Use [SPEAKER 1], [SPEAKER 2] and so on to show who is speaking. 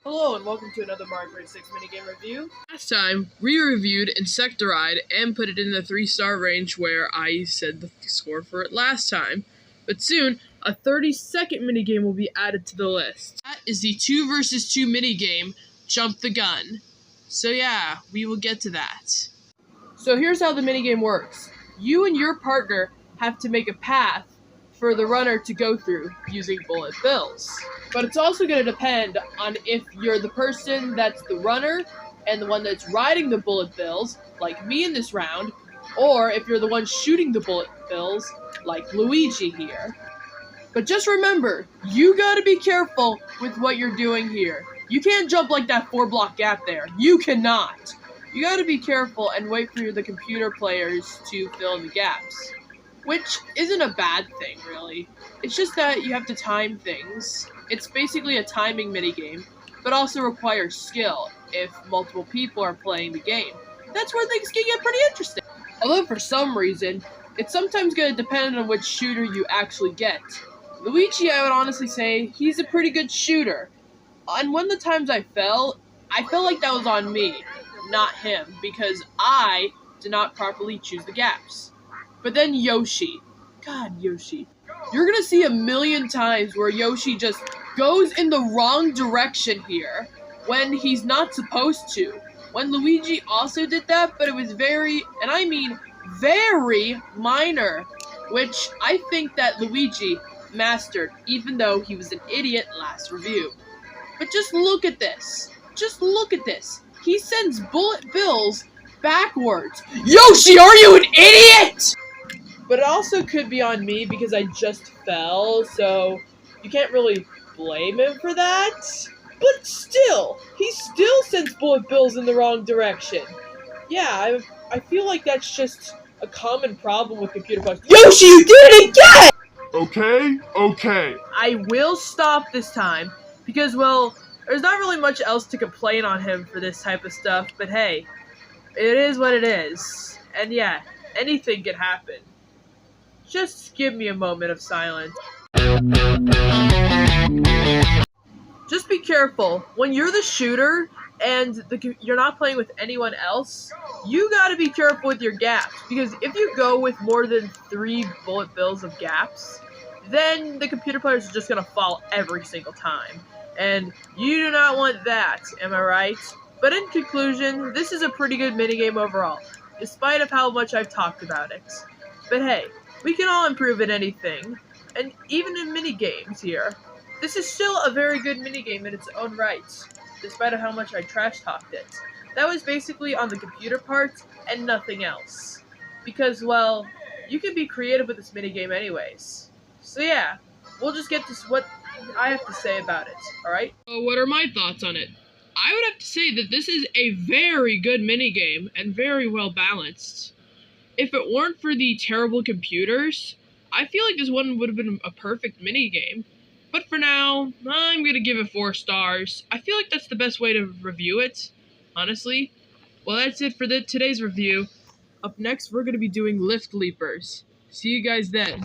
[SPEAKER 1] Hello and welcome to another Mario Kart 6 minigame review. Last time, we reviewed Insectoride and put it in the 3-star range where I said the score for it last time. But soon, a 30-second minigame will be added to the list. That is the 2 vs 2 minigame, Jump the Gun. So yeah, we will get to that. So here's how the minigame works. You and your partner have to make a path for the runner to go through using bullet bills. But it's also going to depend on if you're the person that's the runner and the one that's riding the bullet bills, like me in this round, or if you're the one shooting the bullet bills, like Luigi here. But just remember, you gotta be careful with what you're doing here. You can't jump like that 4-block gap there. You cannot. You gotta be careful and wait for the computer players to fill in the gaps. Which isn't a bad thing, really. It's just that you have to time things. It's basically a timing minigame, but also requires skill if multiple people are playing the game. That's where things can get pretty interesting. Although for some reason, it's sometimes going to depend on which shooter you actually get. Luigi, I would honestly say, he's a pretty good shooter. And when the times I felt like that was on me, not him, because I did not properly choose the gaps. But then Yoshi. God, Yoshi. You're gonna see a million times where Yoshi just goes in the wrong direction here when he's not supposed to. When Luigi also did that, but it was very, and I mean very minor, which I think that Luigi mastered, even though he was an idiot last review. But just look at this. Just look at this. He sends bullet bills backwards. Yoshi, are you an idiot? But it also could be on me because I just fell, so you can't really blame him for that. But still, he still sends bullet bills in the wrong direction. Yeah, I feel like that's just a common problem with computer bugs. Yoshi, you did it again!
[SPEAKER 2] Okay.
[SPEAKER 1] I will stop this time because, well, there's not really much else to complain on him for this type of stuff, but hey, it is what it is. And yeah, anything can happen. Just give me a moment of silence. Just be careful. When you're the shooter and you're not playing with anyone else, you gotta be careful with your gaps. Because if you go with more than 3 bullet bills of gaps, then the computer players are just gonna fall every single time. And you do not want that, am I right? But in conclusion, this is a pretty good minigame overall, despite of how much I've talked about it. But hey, we can all improve at anything, and even in minigames here. This is still a very good minigame in its own right, despite of how much I trash-talked it. That was basically on the computer part, and nothing else. Because, well, you can be creative with this minigame anyways. So yeah, we'll just get to what I have to say about it, alright? What are my thoughts on it? I would have to say that this is a very good minigame, and very well balanced. If it weren't for the terrible computers, I feel like this one would have been a perfect minigame. But for now, I'm gonna give it 4 stars. I feel like that's the best way to review it, honestly. Well, that's it for today's review. Up next, we're gonna be doing Lift Leapers. See you guys then.